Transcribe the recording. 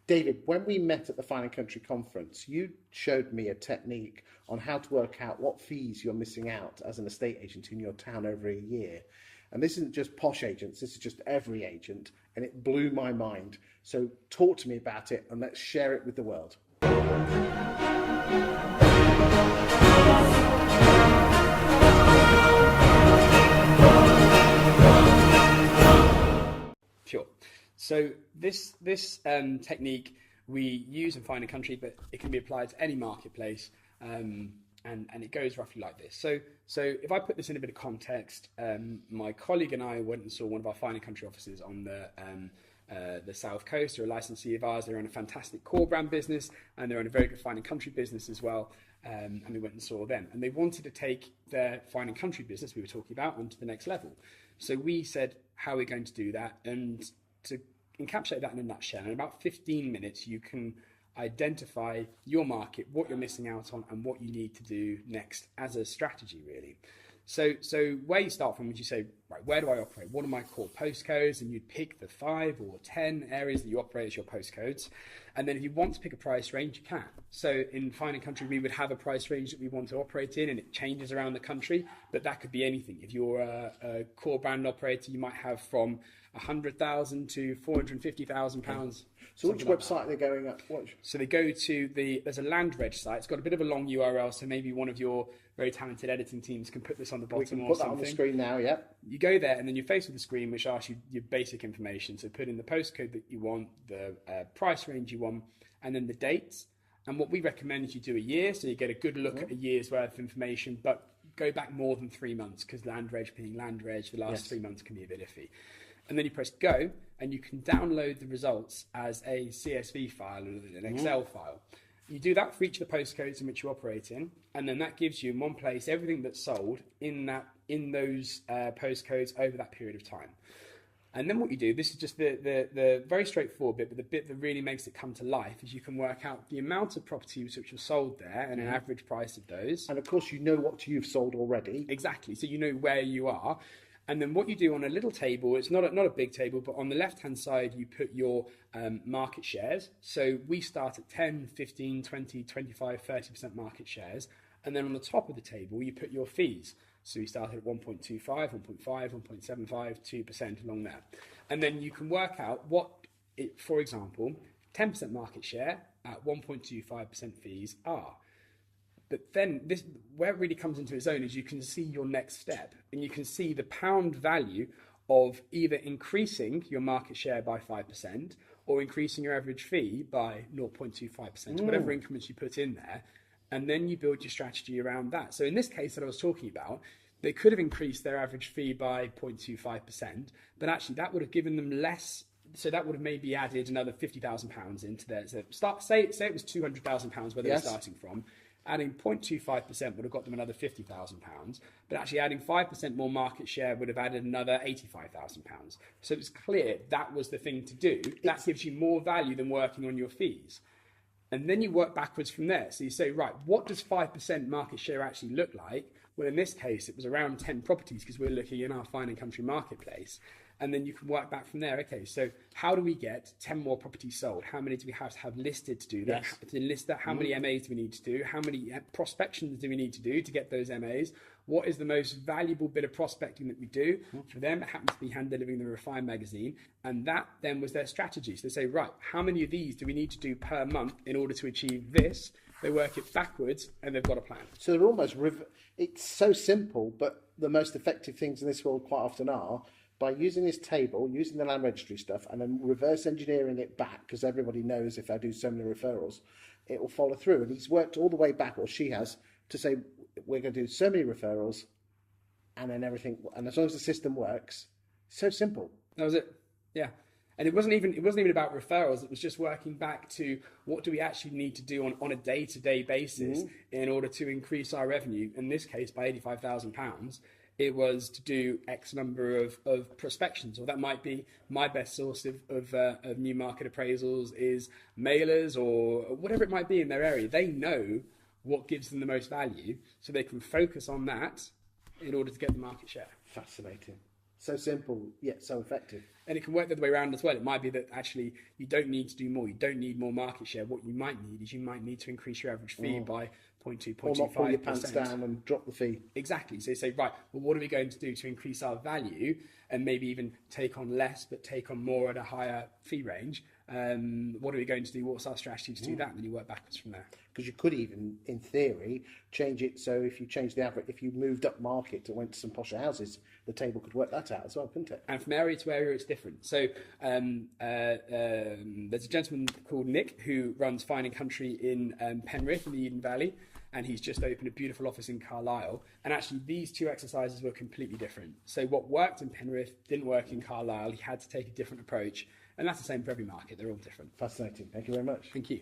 David, when we met at the Fine and Country conference, you showed me a technique on how to work out what fees you're missing out as an estate agent in your town over a year. And this isn't just posh agents, this is just every agent, and it blew my mind. So talk to me about it and let's share it with the world. Sure. So this technique we use in Fine and Country, but it can be applied to any marketplace, and it goes roughly like this. So if I put this in a bit of context, my colleague and I went and saw one of our Fine and Country offices on the South Coast. They're a licensee of ours. They run a fantastic core brand business, and they run a very good Fine and Country business as well. And we went and saw them, and they wanted to take their Fine and Country business we were talking about onto the next level. So we said, how are we going to do that? And to encapsulate that in a nutshell, in about 15 minutes, you can identify your market, what you're missing out on, and what you need to do next as a strategy, really. So where you start from is you say, right, where do I operate? What are my core postcodes? And you'd pick the 5 or 10 areas that you operate as your postcodes. And then if you want to pick a price range, you can. So in Fine and Country, we would have a price range that we want to operate in, and it changes around the country, but that could be anything. If you're a core brand operator, you might have from £100,000 to £450,000. So which website are they going at? So they go to there's a land reg site. It's got a bit of a long URL, so maybe one of your very talented editing teams can put this on the bottom or something. We can put that on the screen now, yeah. You go there and then you're faced with a screen which asks you your basic information. So put in the postcode that you want, the price range you want, and then the dates. And what we recommend is you do a year, so you get a good look at a year's worth of information, but go back more than 3 months, because land reg being land reg, the last 3 months can be a bit iffy. And then you press go, and you can download the results as a CSV file or an Excel file. You do that for each of the postcodes in which you operate in, and then that gives you in one place everything that's sold in those postcodes over that period of time. And then what you do, this is just the very straightforward bit, but the bit that really makes it come to life is you can work out the amount of properties which are sold there and an average price of those. And of course you know what you've sold already. Exactly, so you know where you are. And then what you do on a little table, it's not a big table, but on the left-hand side, you put your market shares. So we start at 10, 15, 20, 25, 30% market shares. And then on the top of the table, you put your fees. So we started at 1.25, 1.5, 1.75, 2% along there. And then you can work out for example, 10% market share at 1.25% fees are. But then where it really comes into its own is you can see your next step, and you can see the pound value of either increasing your market share by 5% or increasing your average fee by 0.25%, whatever increments you put in there. And then you build your strategy around that. So in this case that I was talking about, they could have increased their average fee by 0.25%, but actually that would have given them less. So that would have maybe added another £50,000 into their say it was £200,000 where they were starting from. Adding 0.25% would have got them another £50,000, but actually adding 5% more market share would have added another £85,000. So it's clear that was the thing to do. That gives you more value than working on your fees. And then you work backwards from there. So you say, right, what does 5% market share actually look like? Well, in this case, it was around 10 properties because we're looking in our Fine and Country marketplace. And then you can work back from there. Okay, so how do we get 10 more properties sold? How many do we have to have listed to do that? To list that, how many MAs do we need to do? How many prospections do we need to do to get those MAs? What is the most valuable bit of prospecting that we do? For them, it happens to be hand delivering the Refine magazine. And that then was their strategy. So they say, right, how many of these do we need to do per month in order to achieve this? They work it backwards and they've got a plan. So they're almost, it's so simple, but the most effective things in this world quite often are by using this table, using the land registry stuff, and then reverse engineering it back, because everybody knows if I do so many referrals, it will follow through. And he's worked all the way back, or she has, to say, we're going to do so many referrals, and then everything, and as long as the system works, so simple. That was it. Yeah. And it wasn't even about referrals. It was just working back to what do we actually need to do on a day-to-day basis in order to increase our revenue, in this case by £85,000. It was to do X number of prospections, or that might be my best source of new market appraisals is mailers or whatever it might be in their area. They know what gives them the most value, so they can focus on that in order to get the market share. Fascinating. So simple, yet so effective. And it can work the other way around as well. It might be that actually you don't need to do more. You don't need more market share. What you might need is you might need to increase your average fee by 0.2, 0.25%. Or not pull your pants down and drop the fee. Exactly. So you say, right, well, what are we going to do to increase our value and maybe even take on less, but take on more at a higher fee range? What are we going to do? What's our strategy to do that? And then you work backwards from there. Because you could even, in theory, change it so if you change the average, if you moved up market and went to some posher houses, the table could work that out as well, couldn't it? And from area to area, it's different. So there's a gentleman called Nick who runs Fine and Country in Penrith in the Eden Valley, and he's just opened a beautiful office in Carlisle. And actually, these two exercises were completely different. So what worked in Penrith didn't work in Carlisle. He had to take a different approach. And that's the same for every market. They're all different. Fascinating. Thank you very much. Thank you.